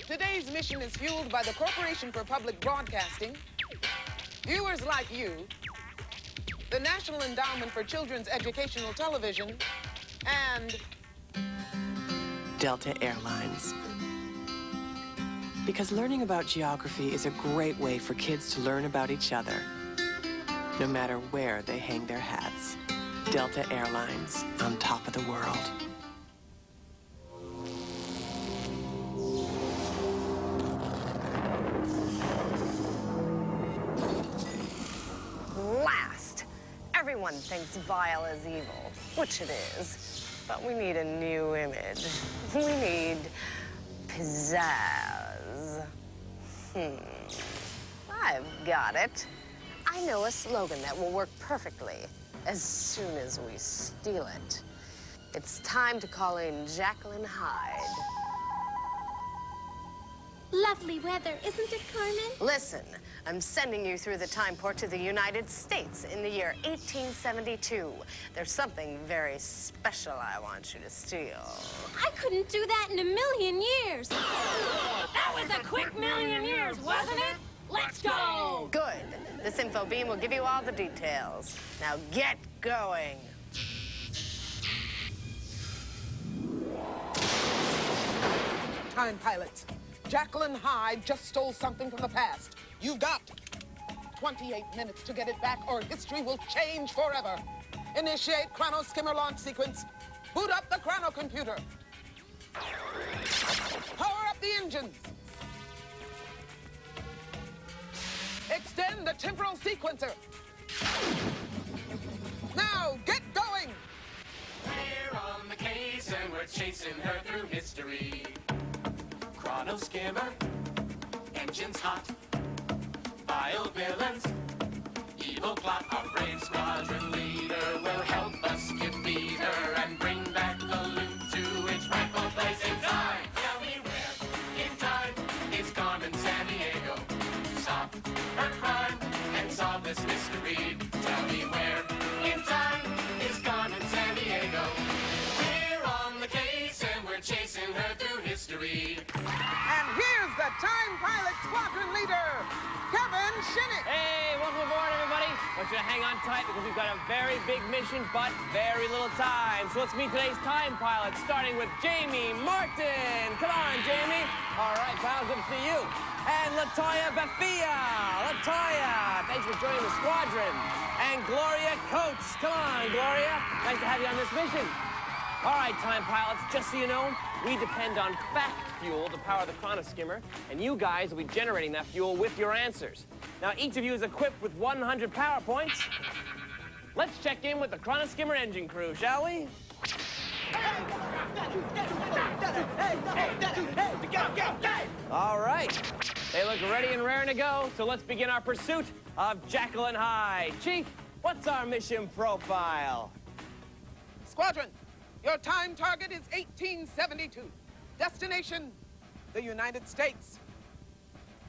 Today's mission is fueled by the Corporation for Public Broadcasting, viewers like you, the National Endowment for Children's Educational Television, and Delta Airlines. Because learning about geography is a great way for kids to learn about each other, no matter where they hang their hats. Delta Airlines, on top of the world. Last. Everyone thinks vile is evil, which it is. But we need a new image. We need pizzazz. I've got it. I know a slogan that will work perfectly as soon as we steal it. It's time to call in Jacqueline Hyde. Lovely weather, isn't it, Carmen? Listen, I'm sending you through the time port to the United States in the year 1872. There's something very special I want you to steal. I couldn't do that in a million years. That was a quick million years, wasn't it? Let's go! Good. This info beam will give you all the details. Now get going. Time pilots. Jacqueline Hyde just stole something from the past. You've got 28 minutes to get it back, or history will change forever. Initiate chrono skimmer launch sequence. Boot up the chrono computer. Power up the engines. Extend the temporal sequencer. Now, get going! We're on the case and we're chasing her through history. Chrono skimmer, engines hot, vile villains, evil plot. Our brave squadron leader will help us defeat her and bring back the loot to its rightful place in time. Tell me where in time is Carmen Sandiego? Stop her crime and solve this mystery. Tell me where in time is Carmen Sandiego? We're on the case and we're chasing her through history. And here's the Time Pilot Squadron leader, Kevin Shinnick. Hey, welcome aboard, everybody. I want you to hang on tight because we've got a very big mission, but very little time. So let's meet today's Time Pilots, starting with Jamie Martin. Come on, Jamie. All right, pal, good to see you. And Latoya Bethia. Latoya, thanks for joining the squadron. And Gloria Coates. Come on, Gloria. Nice to have you on this mission. All right, Time Pilots, just so you know, we depend on fact fuel to power the chrono skimmer, and you guys will be generating that fuel with your answers. Now, each of you is equipped with 100 power points. Let's check in with the chrono skimmer engine crew, shall we? All right. They look ready and raring to go, so let's begin our pursuit of Jacqueline Hyde. Chief, what's our mission profile? Squadron, your time target is 1872. Destination, the United States.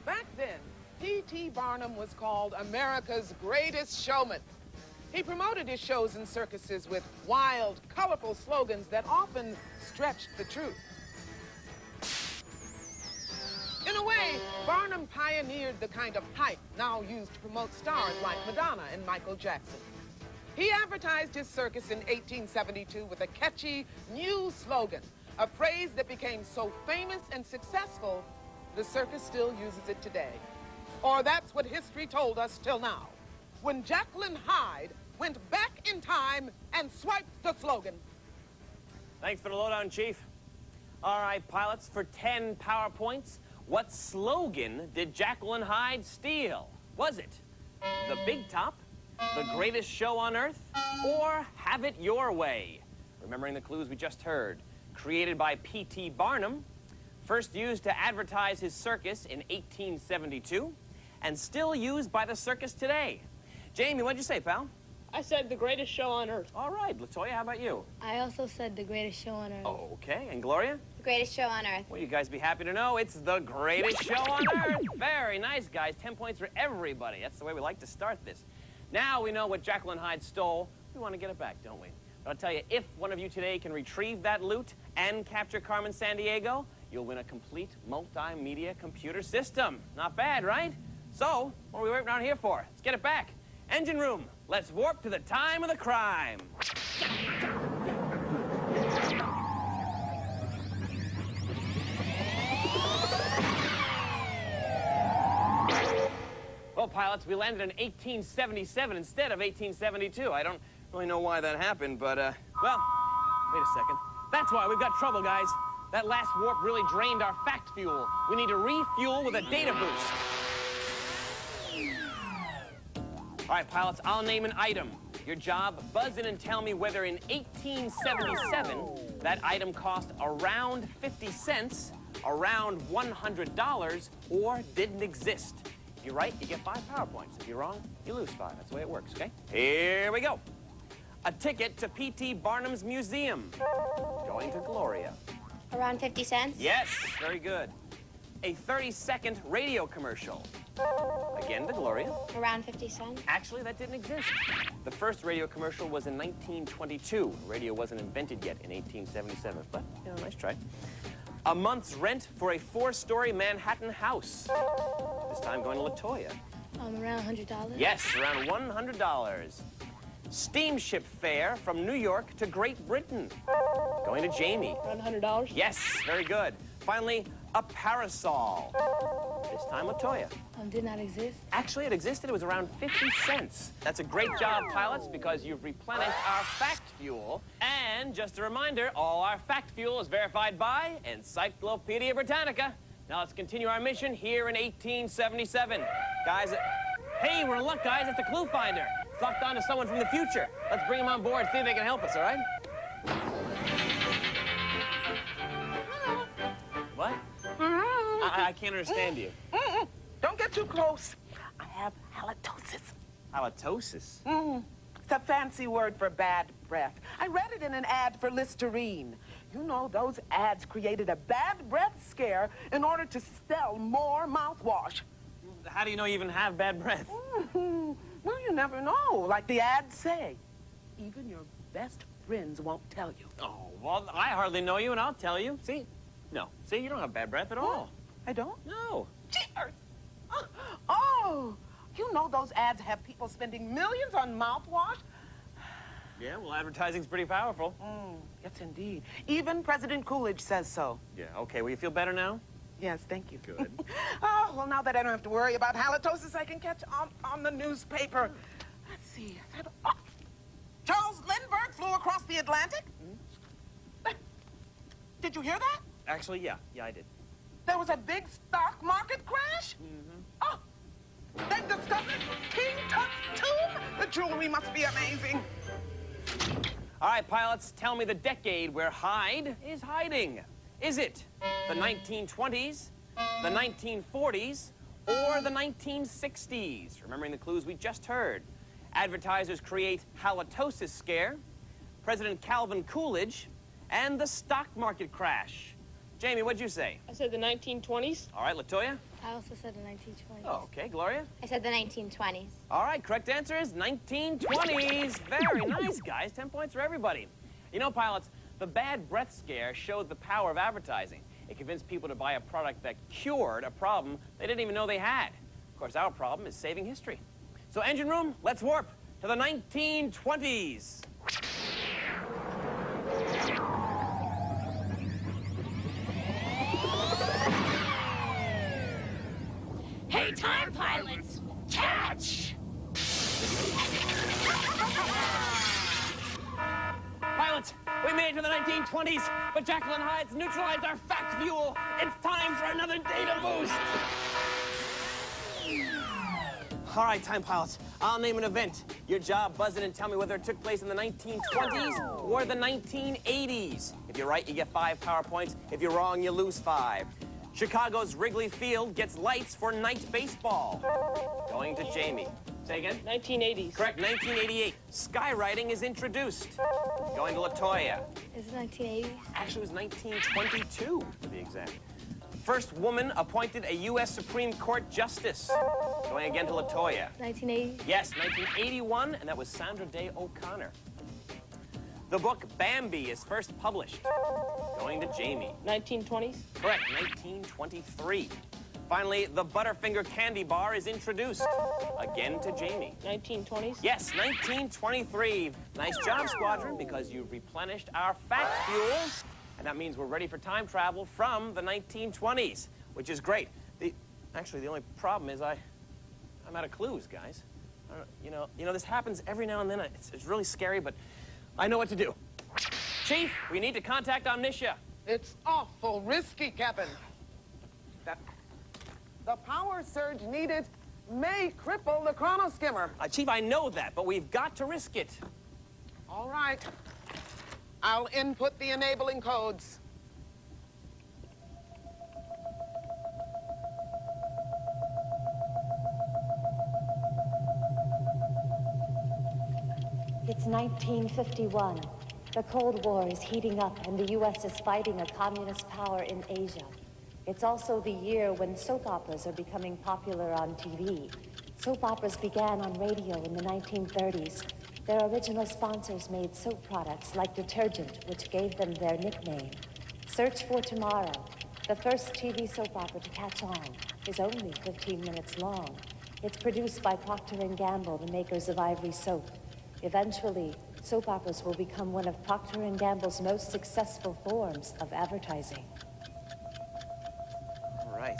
Back then, P.T. Barnum was called America's greatest showman. He promoted his shows and circuses with wild, colorful slogans that often stretched the truth. In a way, Barnum pioneered the kind of hype now used to promote stars like Madonna and Michael Jackson. He advertised his circus in 1872 with a catchy new slogan, a phrase that became so famous and successful, the circus still uses it today. Or that's what history told us till now, when Jacqueline Hyde went back in time and swiped the slogan. Thanks for the lowdown, Chief. All right, pilots, for 10 power points, what slogan did Jacqueline Hyde steal? Was it the Big Top, the greatest show on earth, or Have It Your Way? Remembering the clues we just heard. Created by P.T. Barnum, first used to advertise his circus in 1872, and still used by the circus today. Jamie, what'd you say, pal? I said the greatest show on earth. All right, Latoya, how about you? I also said the greatest show on earth. Okay, and Gloria? The greatest show on earth. Well, you guys be happy to know it's the greatest show on earth. Very nice, guys. 10 points for everybody. That's the way we like to start this. Now we know what Jacqueline Hyde stole. We want to get it back, don't we? But I'll tell you, if one of you today can retrieve that loot and capture Carmen Sandiego, you'll win a complete multimedia computer system. Not bad, right? So, what are we waiting around here for? Let's get it back. Engine room, let's warp to the time of the crime. Well, pilots, we landed in 1877 instead of 1872. I don't really know why that happened, but, well, wait a second. That's why we've got trouble, guys. That last warp really drained our fact fuel. We need to refuel with a data boost. All right, pilots, I'll name an item. Your job, buzz in and tell me whether in 1877 that item cost around 50 cents, around $100, or didn't exist. If you're right, you get 5 power points. If you're wrong, you lose 5. That's the way it works, okay? Here we go. A ticket to P.T. Barnum's museum. Going to Gloria. Around 50 cents? Yes, very good. A 30-second radio commercial. Again to Gloria. Around 50 cents? Actually, that didn't exist. The first radio commercial was in 1922. Radio wasn't invented yet in 1877, but, you know, nice try. A month's rent for a 4-story Manhattan house. This time going to LaToya. Around $100? Yes, around $100. Steamship fare from New York to Great Britain. Going to Jamie. Around $100? Yes, very good. Finally, a parasol. This time LaToya. Did not exist? Actually, it existed. It was around 50 cents. That's a great job, pilots, because you've replenished our fact fuel. And just a reminder, all our fact fuel is verified by Encyclopedia Britannica. Now let's continue our mission here in 1877. Guys, hey, we're in luck, guys. It's the clue finder. It's locked on to someone from the future. Let's bring them on board, see if they can help us, all right? What? I can't understand you. Don't get too close. I have halitosis. Halitosis? It's a fancy word for bad breath. I read it in an ad for Listerine. You know, those ads created a bad breath scare in order to sell more mouthwash. How do you know you even have bad breath? Well, you never know. Like the ads say, even your best friends won't tell you. Oh, well, I hardly know you, and I'll tell you. See? No. See, you don't have bad breath at all. I don't? No. Cheers. Oh, you know those ads have people spending millions on mouthwash? Yeah, well, advertising's pretty powerful. Yes, indeed. Even President Coolidge says so. Yeah, okay. Well, you feel better now? Yes, thank you. Good. Oh, well, now that I don't have to worry about halitosis, I can catch on the newspaper. Let's see. Oh, Charles Lindbergh flew across the Atlantic? Did you hear that? Actually, yeah. Yeah, I did. There was a big stock market crash? Oh, they've discovered King Tut's tomb? The jewelry must be amazing. All right, pilots, tell me the decade where Hyde is hiding. Is it the 1920s, the 1940s, or the 1960s? Remembering the clues we just heard. Advertisers create halitosis scare, President Calvin Coolidge, and the stock market crash. Jamie, what'd you say? I said the 1920s. All right, LaToya? I also said the 1920s. Oh, okay, Gloria? I said the 1920s. All right, correct answer is 1920s. Very nice, guys. 10 points for everybody. You know, pilots, the bad breath scare showed the power of advertising. It convinced people to buy a product that cured a problem they didn't even know they had. Of course, our problem is saving history. So, engine room, let's warp to the 1920s. Hey, time pilots, catch! Pilots, we made it to the 1920s, but Jacqueline Hyde's neutralized our fact fuel. It's time for another data boost. All right, time pilots, I'll name an event. Your job, buzz in and tell me whether it took place in the 1920s or the 1980s. If you're right, you get 5 power points. If you're wrong, you lose 5. Chicago's Wrigley Field gets lights for night baseball. Going to Jamie. Say again? 1980s. Correct, 1988. Skywriting is introduced. Going to LaToya. Is it 1980s? Actually, it was 1922, to be exact. First woman appointed a U.S. Supreme Court justice. Going again to LaToya. 1980s? Yes, 1981, and that was Sandra Day O'Connor. The book Bambi is first published? Going to Jamie. 1920s. Correct, 1923. Finally, the Butterfinger candy bar is introduced. Again to Jamie. 1920s. Yes, 1923. Nice job, Squadron, because you've replenished our fact fuel. And that means we're ready for time travel from the 1920s, which is great. Actually, the only problem is I'm out of clues, guys. You know, this happens every now and then. It's really scary, but I know what to do. Chief, we need to contact Omniscia. It's awful risky, Captain. The power surge needed may cripple the chrono skimmer. Chief, I know that, but we've got to risk it. All right. I'll input the enabling codes. It's 1951. The Cold War is heating up and the U.S. is fighting a communist power in Asia. It's also the year when soap operas are becoming popular on TV. Soap operas began on radio in the 1930s. Their original sponsors made soap products like detergent, which gave them their nickname. Search for Tomorrow, the first TV soap opera to catch on, is only 15 minutes long. It's produced by Procter & Gamble, the makers of Ivory soap. Eventually, soap operas will become one of Procter & Gamble's most successful forms of advertising. All right.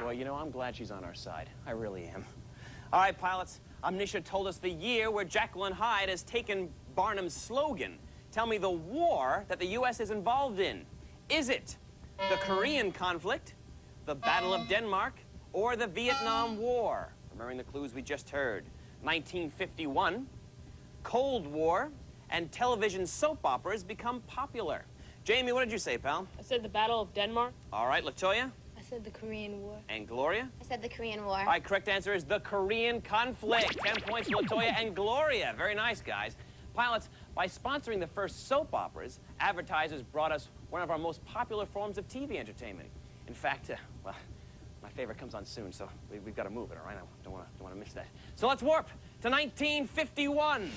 Boy, you know, I'm glad she's on our side. I really am. All right, pilots. Omniscia told us the year where Jekyll and Hyde has taken Barnum's slogan. Tell me the war that the U.S. is involved in. Is it the Korean conflict, the Battle of Denmark, or the Vietnam War? Remembering the clues we just heard. 1951, Cold War, and television soap operas become popular. Jamie, what did you say, pal? I said the Battle of Denmark. All right, Latoya? I said the Korean War. And Gloria? I said the Korean War. All right, correct answer is the Korean conflict. 10 points for Latoya and Gloria. Very nice, guys. Pilots, by sponsoring the first soap operas, advertisers brought us one of our most popular forms of TV entertainment. In fact, well, my favorite comes on soon, so we've got to move it, all right? I don't want to miss that. So let's warp to 1951.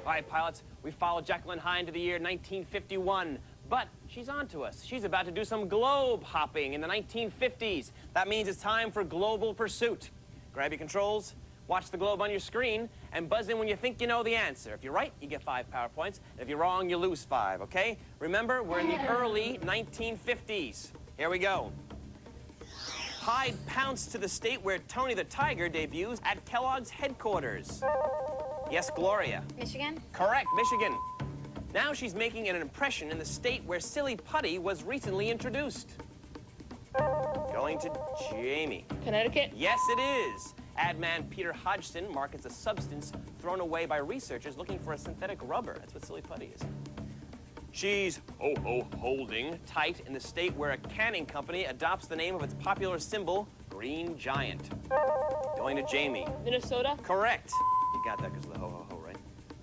All right, pilots, we followed Jekyll and Hyde into the year 1951, but she's on to us. She's about to do some globe hopping in the 1950s. That means it's time for global pursuit. Grab your controls, watch the globe on your screen, and buzz in when you think you know the answer. If you're right, you get 5 power points. If you're wrong, you lose 5, okay? Remember, we're in the early 1950s. Here we go. Hyde pounced to the state where Tony the Tiger debuts at Kellogg's headquarters. Yes, Gloria. Michigan? Correct, Michigan. Now she's making an impression in the state where Silly Putty was recently introduced. Going to Jamie. Connecticut? Yes, it is. Ad man Peter Hodgson markets a substance thrown away by researchers looking for a synthetic rubber. That's what Silly Putty is. She's holding tight in the state where a canning company adopts the name of its popular symbol, Green Giant. Going to Jamie. Minnesota? Correct. You got that because of the ho-ho-ho, right?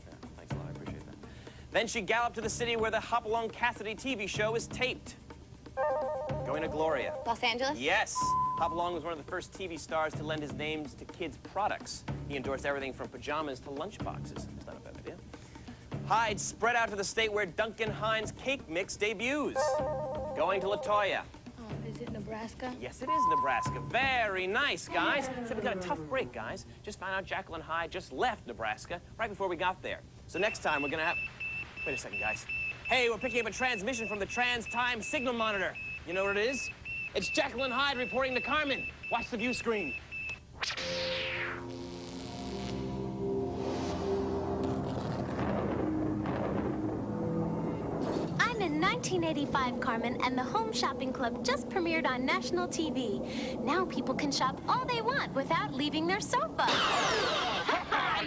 Yeah, thanks a lot. I appreciate that. Then she galloped to the city where the Hopalong Cassidy TV show is taped. Going to Gloria. Los Angeles? Yes. Hopalong was one of the first TV stars to lend his names to kids' products. He endorsed everything from pajamas to lunchboxes. It's not a bad idea. Hyde spread out to the state where Duncan Hines Cake Mix debuts. Going to Latoya. Is it Nebraska? Yes, it is Nebraska. Very nice, guys. So we got a tough break, guys. Just found out Jekyll and Hyde just left Nebraska right before we got there. So next time we're gonna have... Wait a second, guys. Hey, we're picking up a transmission from the Trans-Time Signal Monitor. You know what it is? It's Jekyll and Hyde reporting to Carmen. Watch the view screen. I'm in 1985, Carmen, and the Home Shopping Club just premiered on national TV. Now people can shop all they want without leaving their sofa.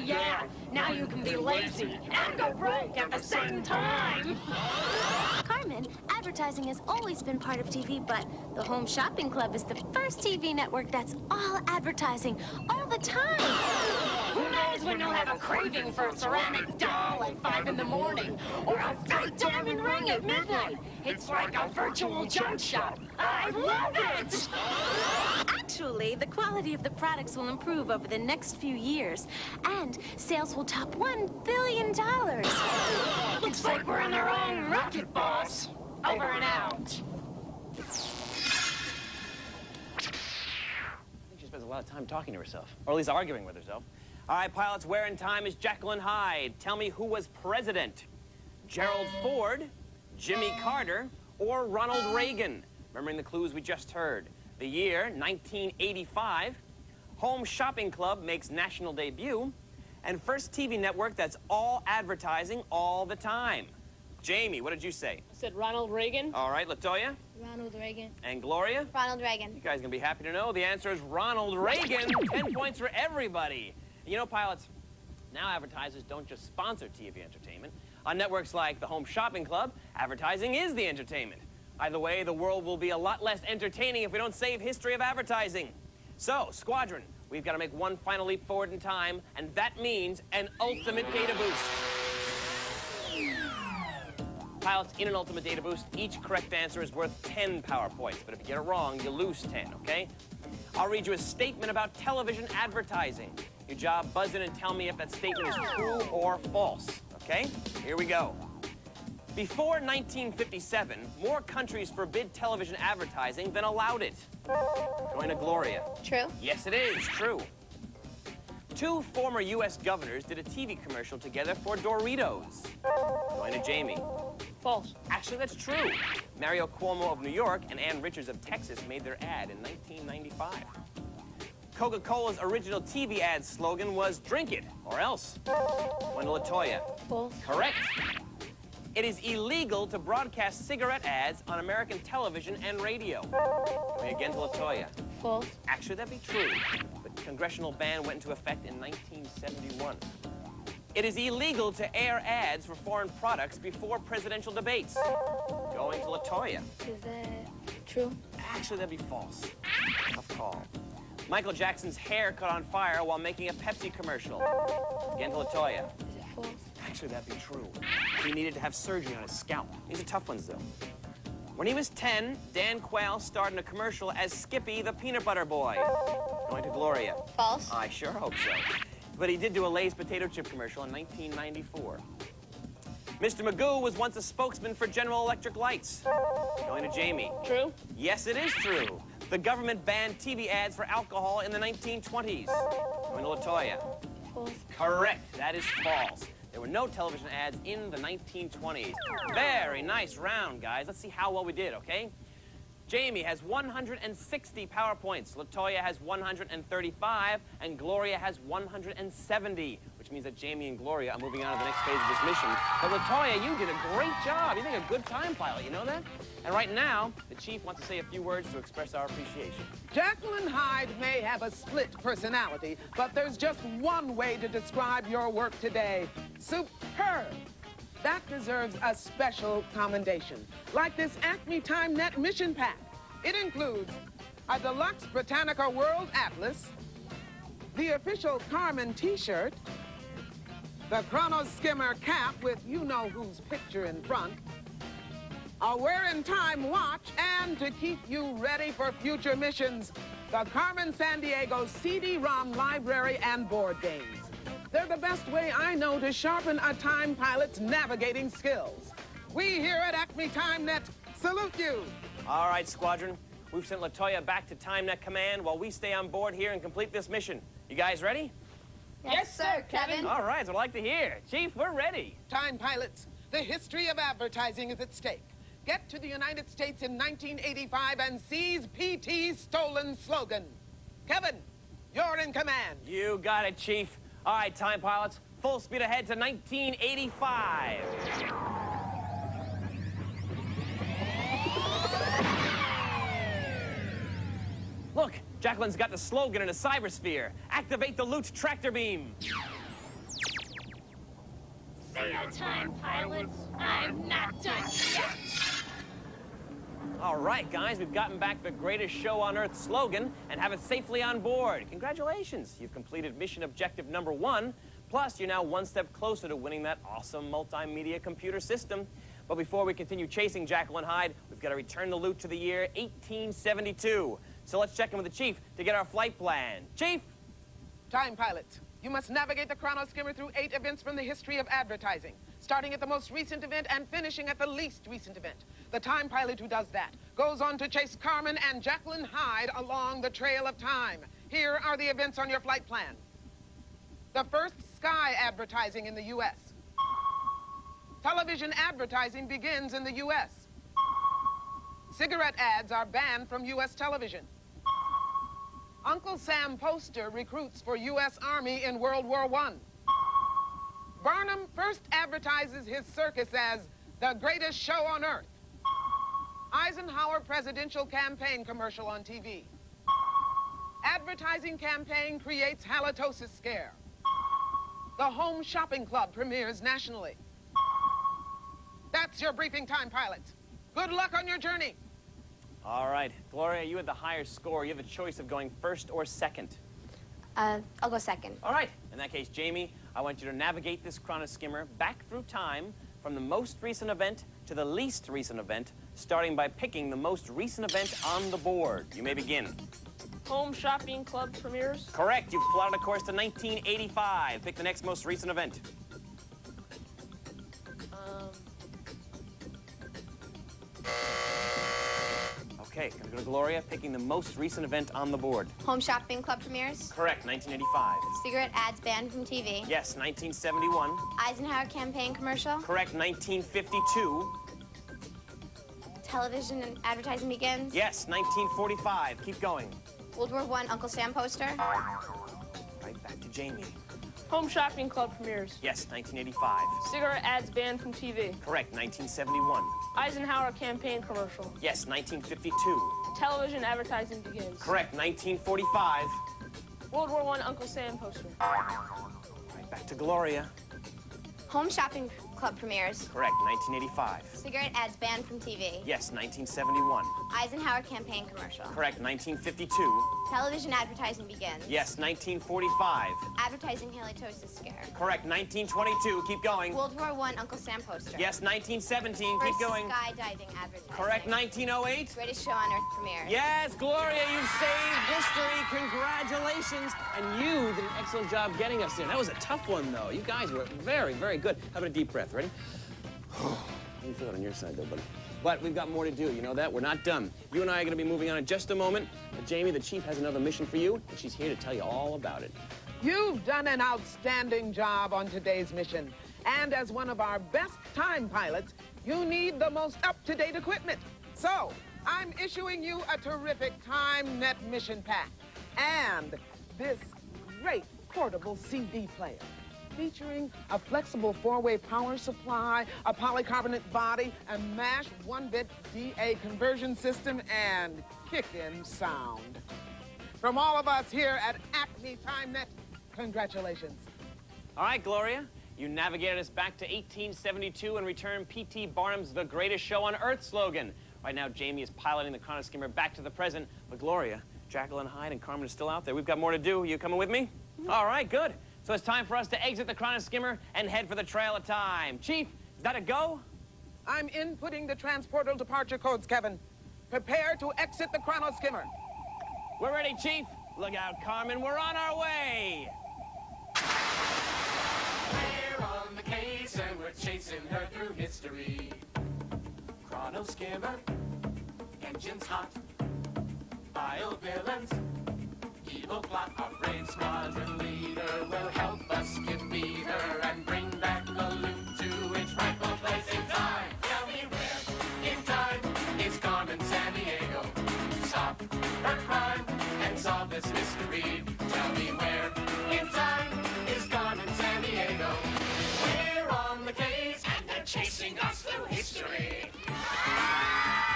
Yeah, now you can be lazy and go broke at the same time. Carmen, advertising has always been part of TV, but the Home Shopping Club is the first TV network that's all advertising all the time. Who knows when you'll have a craving for a ceramic doll at 5 in the morning, or a fake diamond ring at midnight. It's like a virtual junk shop. I love it! Actually, the quality of the products will improve over the next few years, and sales will top $1 billion. Looks like we're on our own rocket, boss. Over and out. She spends a lot of time talking to herself, or at least arguing with herself. All right, pilots, where in time is Jekyll Hyde? Tell me who was president. Gerald Ford, Jimmy Carter, or Ronald Reagan? Remembering the clues we just heard. The year, 1985. Home Shopping Club makes national debut. And first TV network that's all advertising all the time. Jamie, what did you say? I said Ronald Reagan. All right, LaToya? Ronald Reagan. And Gloria? Ronald Reagan. You guys gonna be happy to know the answer is Ronald Reagan. 10 points for everybody. You know, pilots, now advertisers don't just sponsor TV entertainment. On networks like the Home Shopping Club, advertising is the entertainment. Either way, the world will be a lot less entertaining if we don't save history of advertising. So, Squadron, we've got to make one final leap forward in time, and that means an ultimate data boost. Pilots, in an ultimate data boost, each correct answer is worth 10 power points, but if you get it wrong, you lose 10, okay? I'll read you a statement about television advertising. Your job, buzz in and tell me if that statement is true or false, okay? Here we go. Before 1957, more countries forbid television advertising than allowed it. Going to Gloria. True. Yes, it is true. 2 former U.S. governors did a TV commercial together for Doritos. Going to Jamie. False. Actually, that's true. Mario Cuomo of New York and Ann Richards of Texas made their ad in 1995. Coca-Cola's original TV ad slogan was, "Drink it, or else." Going to LaToya. False. Correct. It is illegal to broadcast cigarette ads on American television and radio. Going again to LaToya. False. Actually, that'd be true. The congressional ban went into effect in 1971. It is illegal to air ads for foreign products before presidential debates. Going to LaToya. Is that true? Actually, that'd be false. Tough call. Michael Jackson's hair caught on fire while making a Pepsi commercial. Again to LaToya. Is it false? Actually, that'd be true. He needed to have surgery on his scalp. These are tough ones, though. When he was 10, Dan Quayle starred in a commercial as Skippy the Peanut Butter Boy. Going to Gloria. False. I sure hope so. But he did do a Lay's potato chip commercial in 1994. Mr. Magoo was once a spokesman for General Electric Lights. Going to Jamie. True. Yes, it is true. The government banned TV ads for alcohol in the 1920s. Going to LaToya. False. Correct. That is false. There were no television ads in the 1920s. Very nice round, guys. Let's see how well we did, okay? Jamie has 160 power points. LaToya has 135, and Gloria has 170, which means that Jamie and Gloria are moving on to the next phase of this mission. But LaToya, you did a great job. You think a good time pilot, you know that? And right now, the chief wants to say a few words to express our appreciation. Jekyll Hyde may have a split personality, but there's just one way to describe your work today. Superb. That deserves a special commendation, like this Acme TimeNet mission pack. It includes a deluxe Britannica World Atlas, the official Carmen t-shirt, the Chrono Skimmer cap with you-know-whose picture in front, a wear-in-time watch, and to keep you ready for future missions, the Carmen Sandiego CD-ROM library and board games. They're the best way I know to sharpen a time pilot's navigating skills. We here at Acme TimeNet salute you. All right, Squadron. We've sent LaToya back to TimeNet Command while we stay on board here and complete this mission. You guys ready? Yes, sir, Kevin. All right, that's what I'd like to hear. Chief, we're ready. Time pilots, the history of advertising is at stake. Get to the United States in 1985 and seize PT's stolen slogan. Kevin, you're in command. You got it, Chief. All right, time pilots, full speed ahead to 1985. Look, Jacqueline's got the slogan in a cybersphere. Activate the loot tractor beam. See ya, time pilots. I'm not done yet. All right, guys, we've gotten back the greatest show on Earth slogan and have it safely on board. Congratulations. You've completed mission objective number 1, Plus, you're now one step closer to winning that awesome multimedia computer system. But before we continue chasing Jekyll and Hyde, we've got to return the loot to the year 1872. So let's check in with the Chief to get our flight plan. Chief! Time pilots, you must navigate the chrono skimmer through 8 events from the history of advertising, starting at the most recent event and finishing at the least recent event. The time pilot who does that goes on to chase Carmen and Jekyll Hyde along the trail of time. Here are the events on your flight plan. The first sky advertising in the U.S. Television advertising begins in the U.S. Cigarette ads are banned from U.S. television. Uncle Sam poster recruits for U.S. Army in World War I. Barnum first advertises his circus as the greatest show on earth. Eisenhower presidential campaign commercial on TV. Advertising campaign creates halitosis scare. The Home Shopping Club premieres nationally. That's your briefing, time pilots. Good luck on your journey. All right. Gloria, you had the higher score. You have the choice of going first or second. I'll go second. All right. In that case, Jamie, I want you to navigate this chrono skimmer back through time from the most recent event to the least recent event, starting by picking the most recent event on the board. You may begin. Home Shopping Club premieres. Correct. You've plotted a course to 1985. Pick the next most recent event. Okay, gonna go to Gloria, picking the most recent event on the board. Home Shopping Club premieres. Correct, 1985. Cigarette ads banned from TV. Yes, 1971. Eisenhower campaign commercial. Correct, 1952. Television and advertising begins. Yes, 1945. Keep going. World War I Uncle Sam poster. Right back to Jamie. Home Shopping Club premieres. Yes, 1985. Cigarette ads banned from TV. Correct, 1971. Eisenhower campaign commercial. Yes, 1952. Television advertising begins. Correct, 1945. World War I Uncle Sam poster. Right back to Gloria. Home Shopping Club premieres. Correct, 1985. Cigarette ads banned from TV. Yes, 1971. Eisenhower campaign commercial. Correct, 1952. Television advertising begins. Yes, 1945. Advertising halitosis scare. Correct, 1922. Keep going. World War I Uncle Sam poster. Yes, 1917. First Keep going. skydiving advertising. Correct, 1908. Greatest show on earth premieres. Yes, Gloria, you've saved history. Congratulations. And you did an excellent job getting us there. That was a tough one, though. You guys were very, very good. How about a deep breath? Ready? I didn't feel it on your side, though, buddy. But we've got more to do. You know that? We're not done. You and I are going to be moving on in just a moment. But Jamie, the Chief, has another mission for you, and she's here to tell you all about it. You've done an outstanding job on today's mission. And as one of our best time pilots, you need the most up-to-date equipment. So, I'm issuing you a terrific TimeNet mission pack. And this great portable CD player, featuring a flexible 4-way power supply, a polycarbonate body, a MASH 1-bit DA conversion system, and kick-in sound. From all of us here at Acme TimeNet, congratulations. All right, Gloria, you navigated us back to 1872 and returned P.T. Barnum's The Greatest Show on Earth slogan. Right now, Jamie is piloting the chrono skimmer back to the present, but Gloria, Jekyll and Hyde, and Carmen are still out there. We've got more to do. You coming with me? All right, good. So it's time for us to exit the chrono skimmer and head for the trail of time. Chief, is that a go? I'm inputting the transportal departure codes, Kevin. Prepare to exit the chrono skimmer. We're ready, Chief. Look out, Carmen. We're on our way. We're on the case and we're chasing her through history. Chrono skimmer, engines hot, vile villains, evil plot. Our brave squadron leader will help us defeat her and bring back the loot to its rightful place in time. Tell me where in time is Carmen Sandiego? Stop her crime and solve this mystery. Tell me where in time is Carmen Sandiego? We're on the case and they're chasing us through history.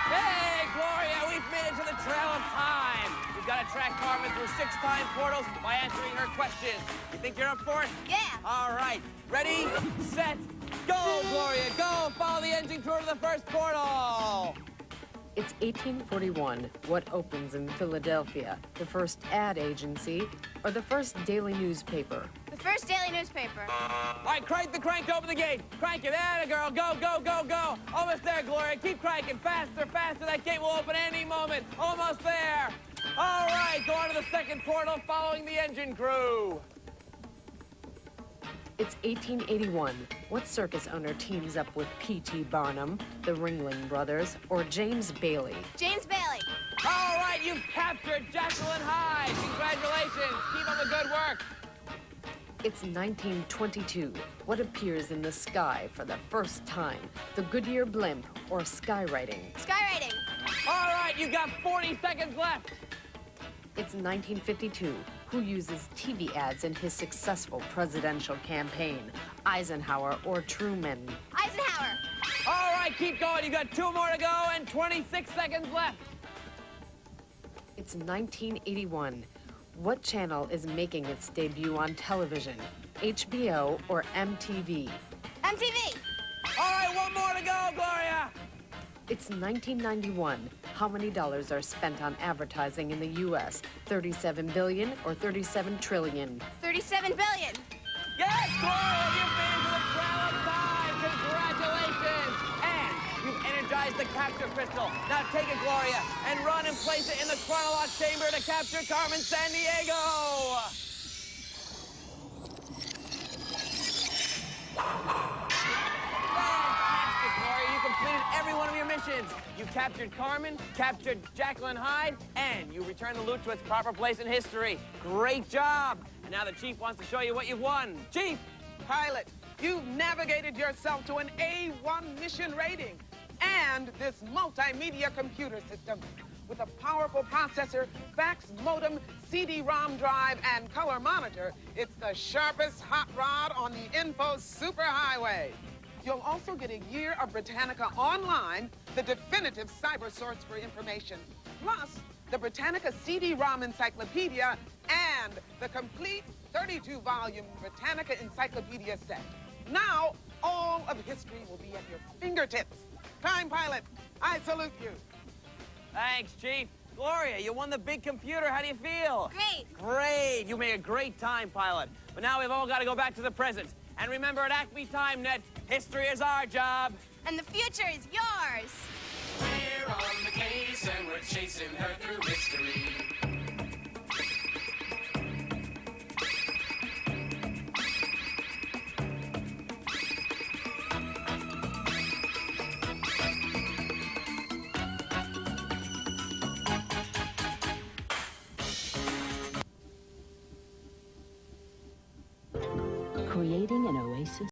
Hey, Gloria, we've made it to the trail of time. We've got to track Carmen through 6 time portals by answering her questions. You think you're up for it? Yeah. All right. Ready, set, go, Gloria. Go. Follow the engine crew to the first portal. It's 1841. What opens in Philadelphia? The first ad agency or the first daily newspaper? The First daily newspaper. All right, crank the crank to open the gate. Crank it. There, girl. Go, go, go, go. Almost there, Gloria. Keep cranking. Faster, faster. That gate will open any moment. Almost there. All right, go on to the second portal following the engine crew. It's 1881. What circus owner teams up with P.T. Barnum, the Ringling Brothers, or James Bailey? James Bailey. All right, you've captured Jacqueline Hyde. Congratulations. Keep up the good work. It's 1922. What appears in the sky for the first time? The Goodyear blimp or skywriting? Skywriting. All right, you've got 40 seconds left. It's 1952. Who uses TV ads in his successful presidential campaign? Eisenhower or Truman? Eisenhower. All right, keep going. You've got 2 more to go and 26 seconds left. It's 1981. What channel is making its debut on television? HBO or MTV? MTV. All right, 1 more to go, Gloria. It's 1991. How many dollars are spent on advertising in the U.S.? 37 billion or 37 trillion? 37 billion. Yes, Gloria, you've been to the trail of time. Congratulations. And you've energized the capture crystal. Now take it, Gloria, and run and place it in the chronolock chamber to capture Carmen Sandiego. Fantastic, Gloria. You completed every one of your missions. You captured Carmen, captured Jacqueline Hyde, and you returned the loot to its proper place in history. Great job. And now the Chief wants to show you what you've won. Chief! Pilot, you've navigated yourself to an A1 mission rating and this multimedia computer system. With a powerful processor, fax modem, CD-ROM drive, and color monitor, it's the sharpest hot rod on the info superhighway. You'll also get a year of Britannica Online, the definitive cyber source for information, plus the Britannica CD-ROM Encyclopedia and the complete 32-volume Britannica Encyclopedia set. Now, all of history will be at your fingertips. Time Pilot, I salute you. Thanks, Chief. Gloria, you won the big computer. How do you feel? Great. Great. You made a great time pilot. But now we've all got to go back to the present. And remember, at Acme TimeNet, history is our job. And the future is yours. We're on the case and we're chasing her through history. Creating an oasis